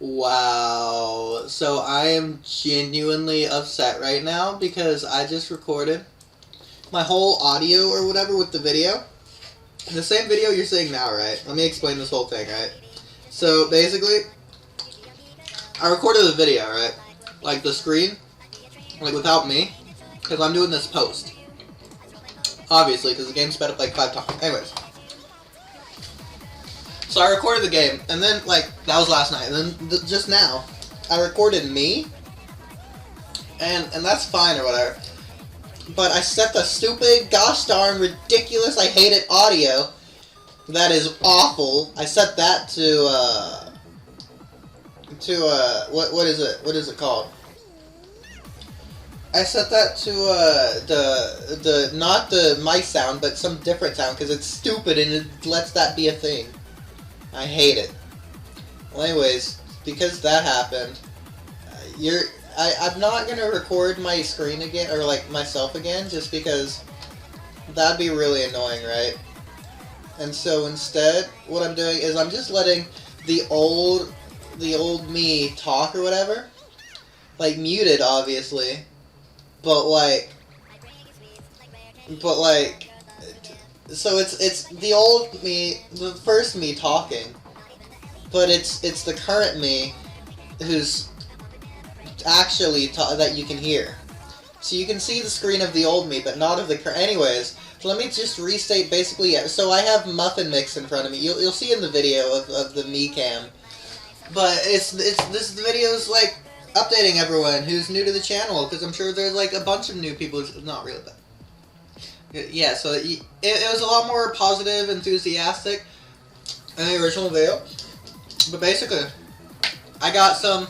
Wow. So I am genuinely upset right now because I just recorded my whole audio or whatever with the video. The same video you're seeing now, right? Let me explain this whole thing, right? So basically, I recorded the video, right? Like the screen, like without me, because I'm doing this post. Obviously, because the game sped up like 5 times. Anyways. So I recorded the game, and then, like, that was last night, and then just now, I recorded me, and that's fine or whatever, but I set the stupid, gosh darn, ridiculous, I hate it audio, that is awful, I set that to what is it called? I set that to, not the mic sound, but some different sound, because it's stupid, and it lets that be a thing. I hate it. Well, anyways, because that happened, I'm not gonna record my screen again, or like myself again, just because that'd be really annoying, right? And so instead, what I'm doing is I'm just letting the old me talk or whatever, like muted, obviously, but so it's the old me, the first me talking, but it's the current me who's actually that you can hear. So you can see the screen of the old me, but not of the current. Anyways, so let me just restate basically. So I have Muffin Mix in front of me. You'll see in the video of the me cam, but this video's like updating everyone who's new to the channel, because I'm sure there's like a bunch of new people. Not really, but. Yeah, so it was a lot more positive, enthusiastic than the original video. But basically, I got some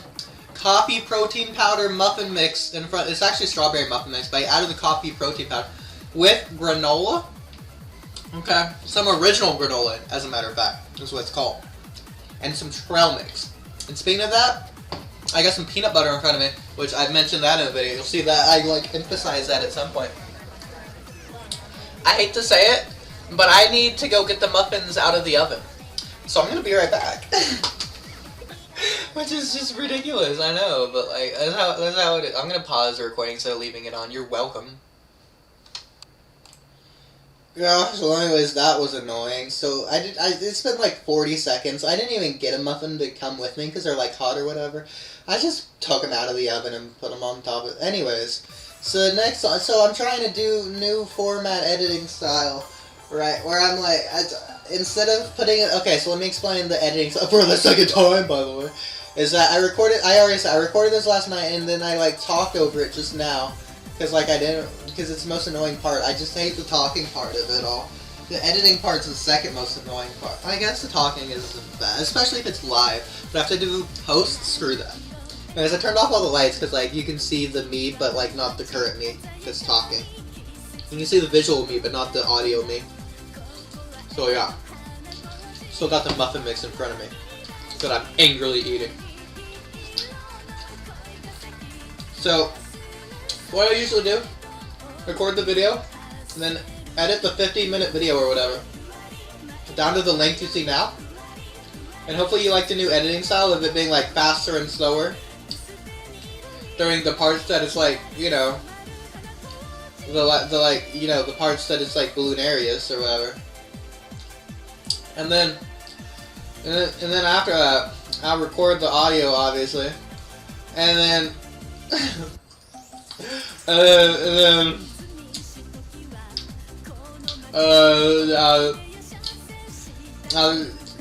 coffee protein powder muffin mix in front. It's actually strawberry muffin mix, but I added the coffee protein powder with granola. Okay, some original granola, as a matter of fact, is what it's called. And some trail mix. And speaking of that, I got some peanut butter in front of me, which I've mentioned that in the video. You'll see that I like emphasize that at some point. I hate to say it, but I need to go get the muffins out of the oven. So I'm going to be right back. Which is just ridiculous, I know, but like, that's how it is. I'm going to pause the recording instead of leaving it on. You're welcome. Yeah, so anyways, that was annoying. So it's been like 40 seconds. I didn't even get a muffin to come with me because they're like hot or whatever. I just took them out of the oven and put them on top of it. Anyways. So so I'm trying to do new format editing style, right? Where I'm like, instead of putting it, okay. So let me explain the editing style for the second time, by the way. Is that I recorded this last night, and then I like talked over it just now, because it's the most annoying part. I just hate the talking part of it all. The editing part's the second most annoying part. I guess the talking isn't bad, especially if it's live. But if I do post, screw that. Anyways, I turned off all the lights because, like, you can see the me, but, like, not the current me that's talking. You can see the visual me, but not the audio me. So, yeah. Still got the muffin mix in front of me that I'm angrily eating. So, what I usually do, record the video, and then edit the 15-minute video or whatever down to the length you see now. And hopefully you like the new editing style of it being, like, faster and slower. During the parts that it's like, you know, the parts that it's like Bloonarius or whatever. And then after that, I'll record the audio, obviously. And then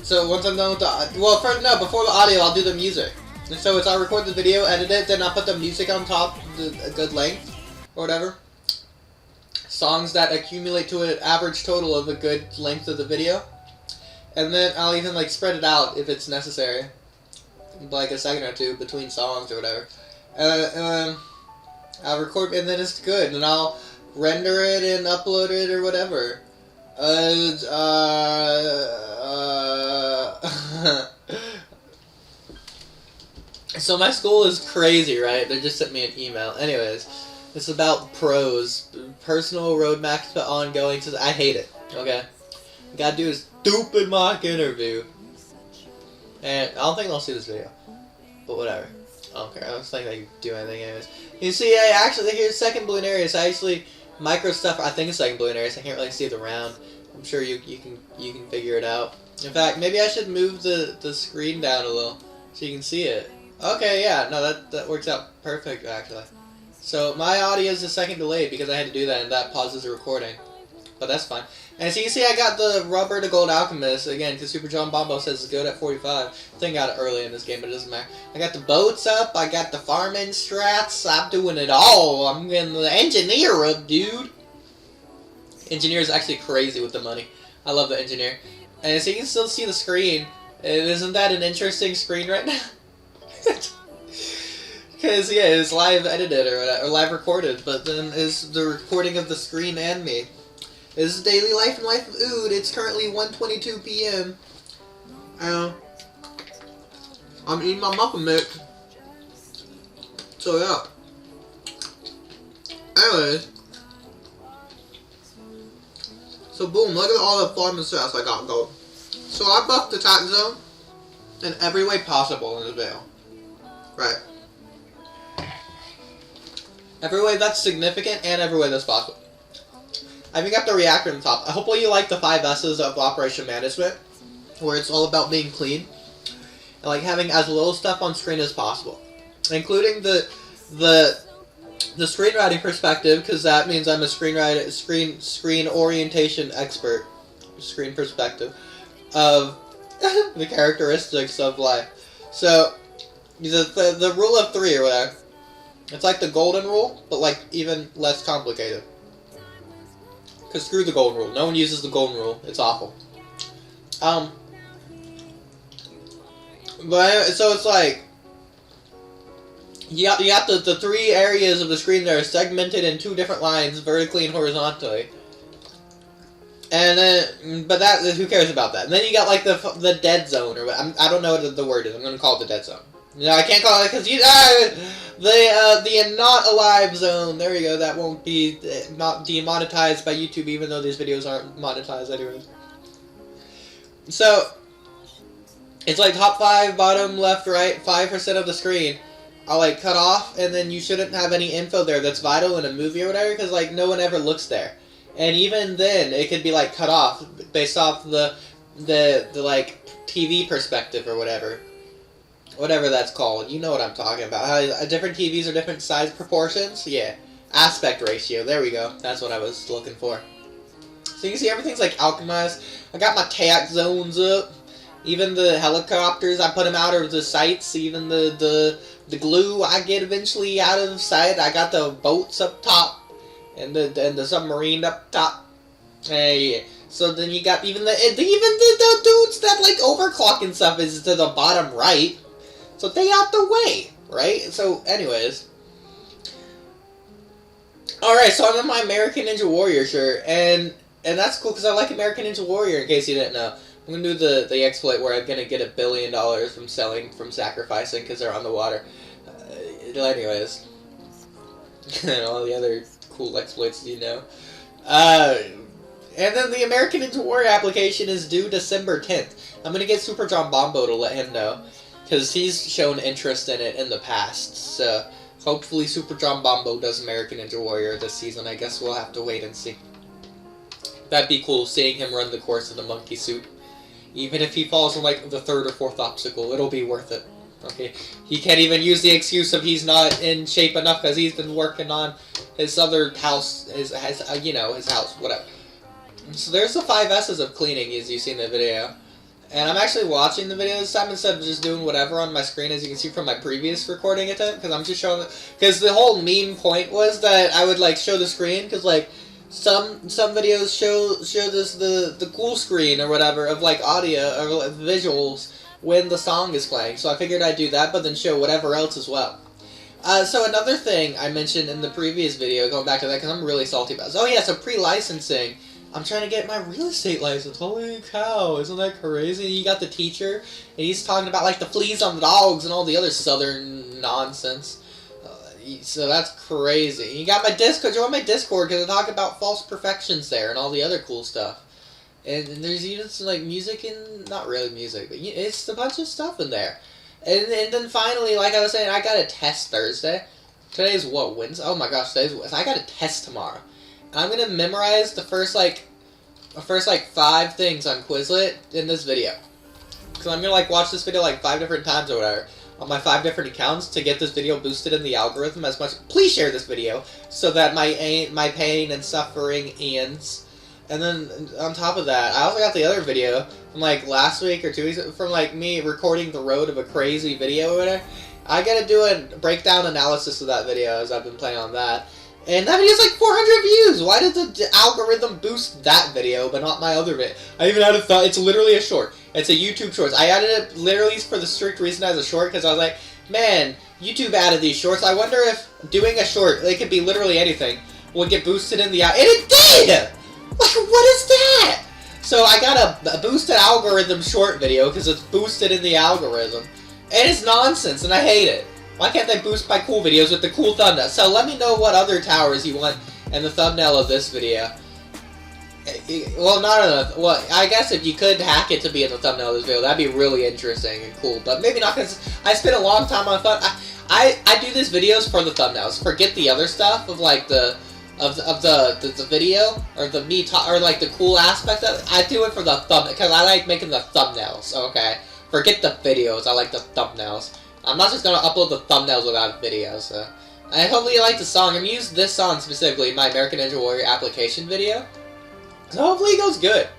so once I'm done with before the audio, I'll do the music. And so I'll record the video, edit it, then I'll put the music on top, a good length, or whatever. Songs that accumulate to an average total of a good length of the video. And then I'll even, like, spread it out if it's necessary. Like a second or two between songs or whatever. And then I'll record, and then it's good. And I'll render it and upload it or whatever. So my school is crazy, right? They just sent me an email. Anyways, it's about pros, personal roadmaps to ongoing. I hate it. Okay, you gotta do a stupid mock interview, and I don't think they'll see this video. but whatever. I don't care. I don't think I can do anything anyways. You see, I actually, here's second Bloonarius. I actually, micro stuff, I think it's second Bloonarius. I can't really see the round. I'm sure you can figure it out. In fact, maybe I should move the screen down a little so you can see it. Okay, yeah, no, that works out perfect, actually. So, my audio is a second delayed because I had to do that, and that pauses the recording. But that's fine. And so you see I got the Rubber to Gold Alchemist, again, because Super John Bombo says it's good at 45. I think I got it early in this game, but it doesn't matter. I got the boats up, I got the farming strats, I'm doing it all. I'm getting the engineer up, dude. Engineer is actually crazy with the money. I love the engineer. And so you can still see the screen. Isn't that an interesting screen right now? Because, yeah, it's live edited or live recorded, but then is the recording of the screen and me. This is Daily Life and Life of Ood. It's currently 1:22 p.m. I'm eating my muffin mix. So, yeah. Anyways. So, boom, look at all the farming strats I got going. So, I buffed the attack zone in every way possible in this video. Right. Every way that's significant and every way that's possible. I even got the reactor on the top. Hopefully you like the 5 S's of operation management, where it's all about being clean and like having as little stuff on screen as possible, including the screenwriting perspective, because that means I'm a screen orientation expert. Screen perspective of the characteristics of life. So the rule of 3 or whatever. It's like the golden rule, but like even less complicated. Because screw the golden rule. No one uses the golden rule. It's awful. But so it's like you got the 3 areas of the screen that are segmented in 2 different lines, vertically and horizontally. And then, but that, who cares about that? And then you got like the dead zone, or I don't know what the word is. I'm gonna call it the dead zone. No, I can't call it because the not alive zone. There we go. That won't be not demonetized by YouTube, even though these videos aren't monetized anyways. So it's like top 5, bottom, left, right, 5% of the screen are like cut off, and then you shouldn't have any info there that's vital in a movie or whatever, because like no one ever looks there. And even then, it could be like cut off based off the like TV perspective or whatever. Whatever that's called. You know what I'm talking about. How different TVs are different size proportions? Yeah. Aspect ratio. There we go. That's what I was looking for. So you can see everything's like alchemized. I got my tax zones up. Even the helicopters, I put them out of the sights. Even the glue I get eventually out of sight. I got the boats up top. And the submarine up top. Yeah. So then you got even the dudes that like overclock and stuff is to the bottom right. So they out the way, right? So, anyways. Alright, so I'm in my American Ninja Warrior shirt, and that's cool because I like American Ninja Warrior, in case you didn't know. I'm going to do the exploit where I'm going to get $1 billion from sacrificing because they're on the water. Anyways. And all the other cool exploits you know. And then the American Ninja Warrior application is due December 10th. I'm going to get Super John Bombo to let him know, because he's shown interest in it in the past. So hopefully Super John Bombo does American Ninja Warrior this season. I guess we'll have to wait and see. That'd be cool, seeing him run the course of the monkey suit. Even if he falls on like the 3rd or 4th obstacle, it'll be worth it. Okay, he can't even use the excuse of he's not in shape enough because he's been working on his other house, his house, whatever. So there's the 5 S's of cleaning, as you see in the video. And I'm actually watching the video this time instead of just doing whatever on my screen, as you can see from my previous recording attempt, because I'm just showing because the whole meme point was that I would like show the screen, because like some videos show this the cool screen or whatever of like audio or like, visuals when the song is playing. So I figured I'd do that, but then show whatever else as well. So another thing I mentioned in the previous video, going back to that because I'm really salty about it. Oh yeah, so pre-licensing. I'm trying to get my real estate license. Holy cow, isn't that crazy? You got the teacher, and he's talking about like the fleas on the dogs and all the other southern nonsense. So that's crazy. You got my Discord, join my Discord, because I talk about false perfections there and all the other cool stuff. And there's even some like music and, not really music, but it's a bunch of stuff in there. And then finally, like I was saying, I got a test Thursday. Today's what, Wednesday? Oh my gosh, today's Wednesday. I got a test tomorrow. I'm gonna memorize the first 5 things on Quizlet in this video. Because I'm gonna watch this video 5 different times or whatever on my 5 different accounts to get this video boosted in the algorithm as much. Please share this video so that my pain and suffering ends. And then on top of that, I also got the other video from last week or 2 weeks from me recording the road of a crazy video or whatever. I gotta do a breakdown analysis of that video as I've been playing on that. And that video's 400 views! Why did the algorithm boost that video, but not my other video? I even had a thought. It's literally a short. It's a YouTube Shorts. I added it literally for the strict reason as a short, because I was like, man, YouTube added these shorts. I wonder if doing a short, it could be literally anything, would get boosted in the and it did! What is that? So I got a boosted algorithm short video, because it's boosted in the algorithm. And it's nonsense, and I hate it. Why can't they boost my cool videos with the cool thumbnail? So let me know what other towers you want in the thumbnail of this video. Well, not enough. Well, I guess if you could hack it to be in the thumbnail of this video, that'd be really interesting and cool. But maybe not, because I spent a long time on I do these videos for the thumbnails. Forget the other stuff of the video or the the cool aspect of it. I do it for the thumbnail because I like making the thumbnails. Okay, forget the videos. I like the thumbnails. I'm not just gonna upload the thumbnails without videos. So. And hopefully you like the song. I'm gonna use this song specifically in my American Ninja Warrior application video. So hopefully it goes good.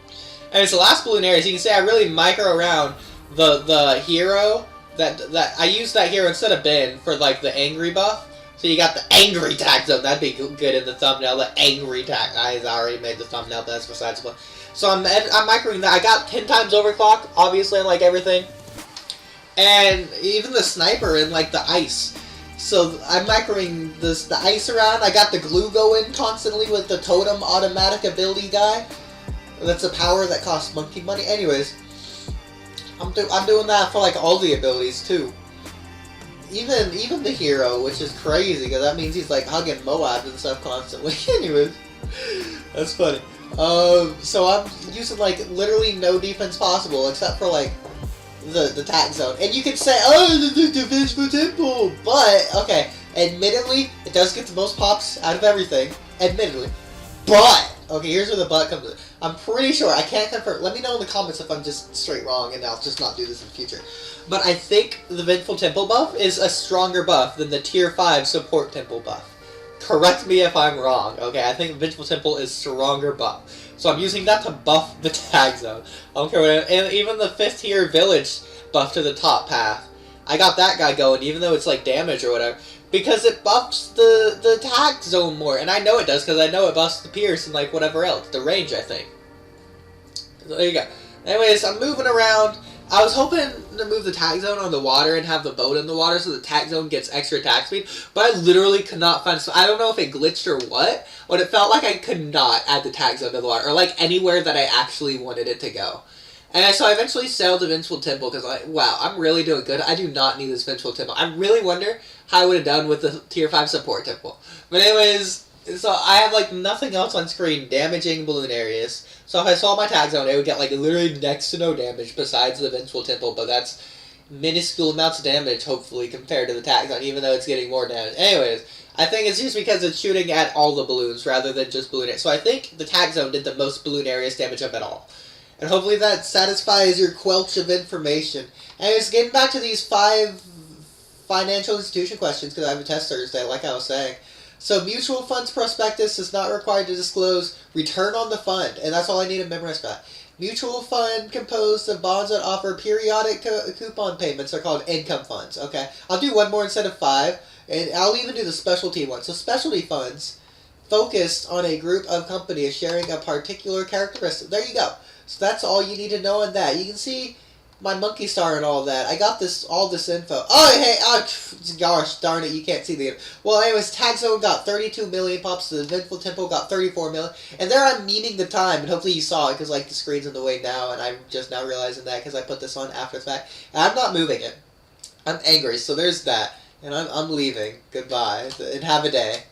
And it's the last Bloonarius. You can say I really micro around the hero that I used that hero instead of Ben for the angry buff. So you got the angry tag zone. That'd be good in the thumbnail. The angry tag. I already made the thumbnail, but that's besides the point. So I'm microing that. I got 10 times overclock, obviously, in everything. And even the sniper and the ice. So I'm microing the ice around. I got the glue going constantly with the totem automatic ability guy. That's a power that costs monkey money. Anyways, I'm doing that for all the abilities too. Even the hero, which is crazy because that means he's hugging Moab and stuff constantly. Anyways, that's funny. So I'm using literally no defense possible except for the tag zone. And you can say, oh, the vengeful temple, but okay, admittedly, it does get the most pops out of everything. Admittedly. But okay, here's where the but comes in. I'm pretty sure, I can't confirm. Let me know in the comments if I'm just straight wrong and I'll just not do this in the future. But I think the Vengeful Temple buff is a stronger buff than the Tier 5 Support Temple buff. Correct me if I'm wrong, okay? I think Vengeful Temple is stronger buff. So I'm using that to buff the tag zone. I don't care what, and even the 5th tier village buff to the top path. I got that guy going, even though it's damage or whatever. Because it buffs the tag zone more. And I know it does, because I know it buffs the pierce and whatever else. The range, I think. So there you go. Anyways, I'm moving around. I was hoping to move the tag zone on the water and have the boat in the water so the tag zone gets extra attack speed, but I literally could not find. So I don't know if it glitched or what, but it felt like I could not add the tag zone to the water or anywhere that I actually wanted it to go. And so I eventually sailed to Vengeful Temple because wow, I'm really doing good. I do not need this Vengeful Temple. I really wonder how I would have done with the Tier 5 Support Temple. But anyways, so I have nothing else on screen damaging Bloonarius. So if I saw my tag zone, it would get literally next to no damage besides the Vengeful Temple, but that's minuscule amounts of damage, hopefully, compared to the tag zone, even though it's getting more damage. Anyways, I think it's just because it's shooting at all the balloons rather than just Bloonarius. So I think the tag zone did the most Bloonarius damage of it all. And hopefully that satisfies your quelch of information. Anyways, getting back to these 5 financial institution questions, because I have a test Thursday, like I was saying. So mutual funds prospectus is not required to disclose return on the fund, and that's all I need to memorize for that. Mutual fund composed of bonds that offer periodic coupon payments are called income funds. Okay, I'll do one more instead of 5, and I'll even do the specialty one. So specialty funds focused on a group of companies sharing a particular characteristic. There you go. So that's all you need to know on that. You can see my monkey star and all that. I got all this info. Oh, hey, gosh darn it, you can't see the. Well, anyways, Tag Zone got 32 million pops. The Vengeful Temple got 34 million. And there I'm memeing the time, and hopefully you saw it, because the screen's in the way now, and I'm just now realizing that, because I put this on after the fact. And I'm not moving it. I'm angry, so there's that. And I'm leaving. Goodbye, and have a day.